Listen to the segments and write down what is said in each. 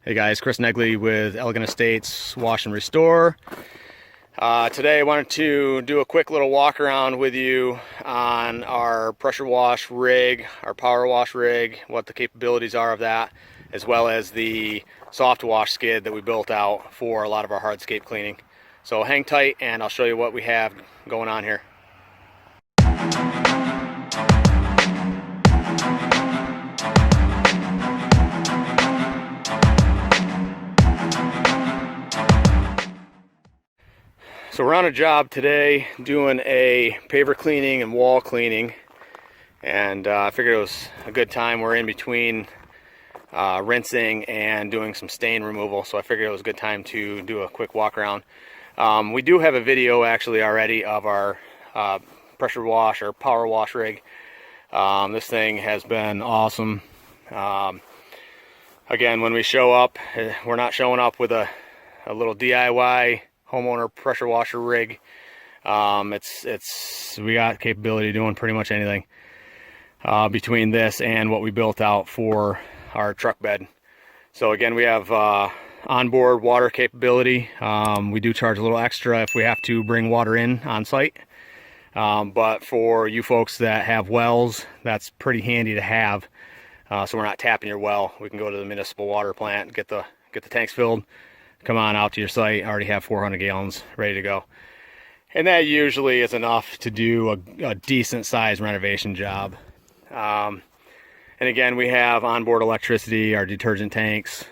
Hey guys, Chris Negley with Elegant Estates Wash and Restore. Today I wanted to do a quick little walk around with you on our pressure wash rig, our power wash rig, what the capabilities are of that, as well as the soft wash skid that we built out for a lot of our hardscape cleaning. So hang tight and I'll show you what we have going on here. So we're on a job today doing a paver cleaning and wall cleaning, and I figured it was a good time. We're in between rinsing and doing some stain removal, so I figured it was a good time to do a quick walk around. We do have a video actually already of our pressure wash or power wash rig. This thing has been awesome. Again, when we show up, we're not showing up with a little DIY homeowner pressure washer rig. We got capability of doing pretty much anything between this and what we built out for our truck bed. So again, we have onboard water capability. We do charge a little extra if we have to bring water in on site, but for you folks that have wells, that's pretty handy to have. So we're not tapping your well. We can go to the municipal water plant, get the tanks filled, come on out to your site, already have 400 gallons ready to go. And that usually is enough to do a decent sized renovation job. And again, we have onboard electricity, our detergent tanks.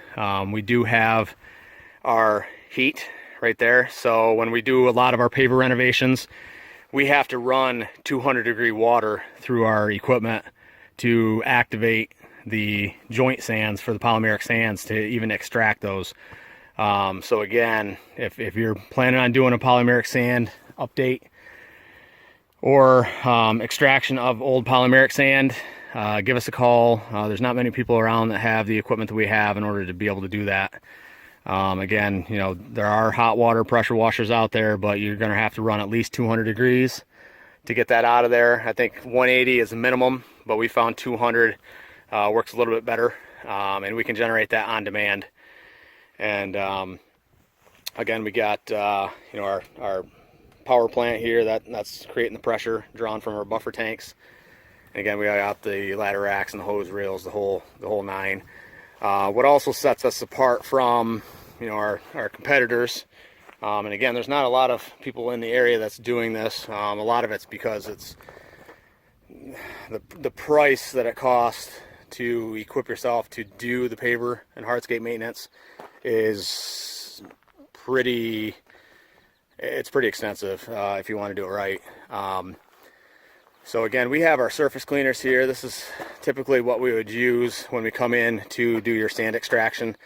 We do have our heat right there. So when we do a lot of our paver renovations, we have to run 200-degree water through our equipment to activate the joint sands for the polymeric sands to even extract those. So again, if you're planning on doing a polymeric sand update or extraction of old polymeric sand, give us a call. There's not many people around that have the equipment that we have in order to be able to do that. Again, you know, there are hot water pressure washers out there, but you're going to have to run at least 200 degrees to get that out of there. I think 180 is the minimum, but we found 200 works a little bit better, and we can generate that on demand. And again, we got you know, our power plant here that's creating the pressure drawn from our buffer tanks. And again, we got the ladder racks and the hose reels, the whole nine. What also sets us apart from, you know, our competitors, and again, there's not a lot of people in the area that's doing this. A lot of it's because it's the price that it costs to equip yourself to do the paver and hardscape maintenance is pretty extensive if you want to do it right. So again, we have our surface cleaners here. This is typically what we would use when we come in to do your sand extraction.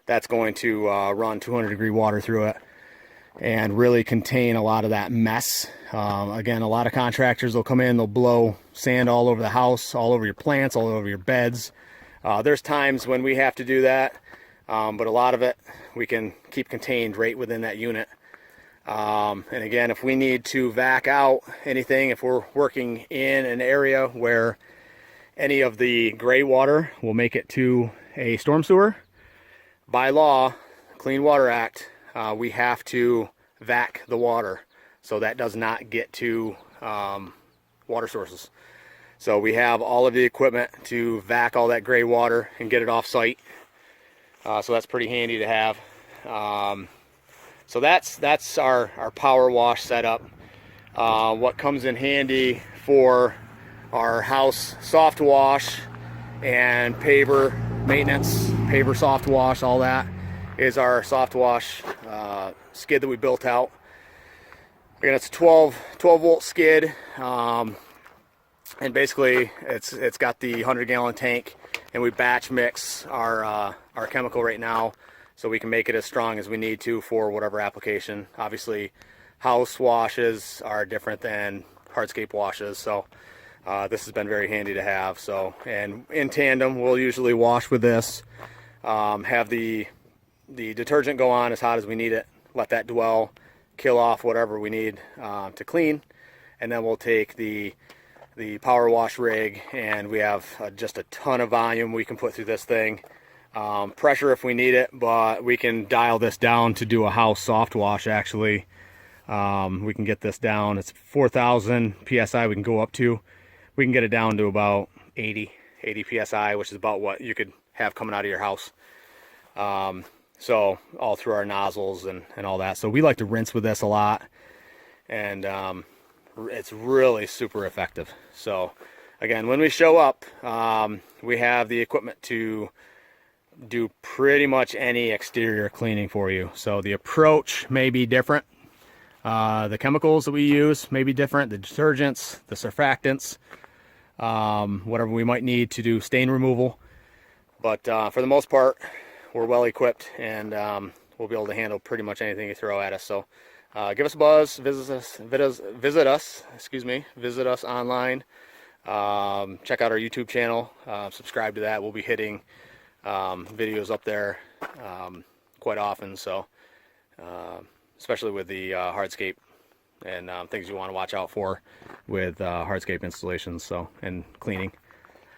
That's going to run 200-degree water through it and really contain a lot of that mess. Again, a lot of contractors will come in, they'll blow sand all over the house, all over your plants, all over your beds. There's times when we have to do that, but a lot of it we can keep contained right within that unit. And again, if we need to vac out anything, if we're working in an area where any of the gray water will make it to a storm sewer, by law, Clean Water Act, we have to vac the water so that does not get to water sources. So we have all of the equipment to vac all that gray water and get it off site. So that's pretty handy to have. So that's our power wash setup. What comes in handy for our house soft wash and paver maintenance, paver soft wash, all that is our soft wash skid that we built out. Again, it's a 12 volt skid, and basically it's got the 100-gallon tank, and we batch mix our chemical right now so we can make it as strong as we need to for whatever application. Obviously, house washes are different than hardscape washes, so this has been very handy to have. So, and in tandem, we'll usually wash with this, have the detergent go on as hot as we need it, let that dwell, kill off whatever we need to clean, and then we'll take the power wash rig, and we have just a ton of volume we can put through this thing. pressure if we need it, but we can dial this down to do a house soft wash actually. We can get this down. It's 4,000 psi we can go up to. We can get it down to about 80 psi, which is about what you could have coming out of your house. So all through our nozzles and all that. So we like to rinse with this a lot, and it's really super effective. So again, when we show up, we have the equipment to do pretty much any exterior cleaning for you. So the approach may be different. The chemicals that we use may be different. The detergents, the surfactants, whatever we might need to do stain removal. But for the most part, we're well equipped, and we'll be able to handle pretty much anything you throw at us. So give us a buzz, visit us online, check out our YouTube channel, subscribe to that. We'll be hitting videos up there quite often, so especially with the hardscape and things you want to watch out for with hardscape installations, and cleaning.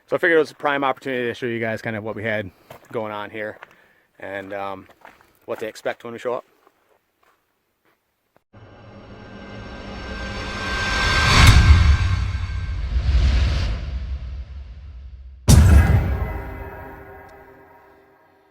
So I figured it was a prime opportunity to show you guys kind of what we had going on here, and what to expect when we show up.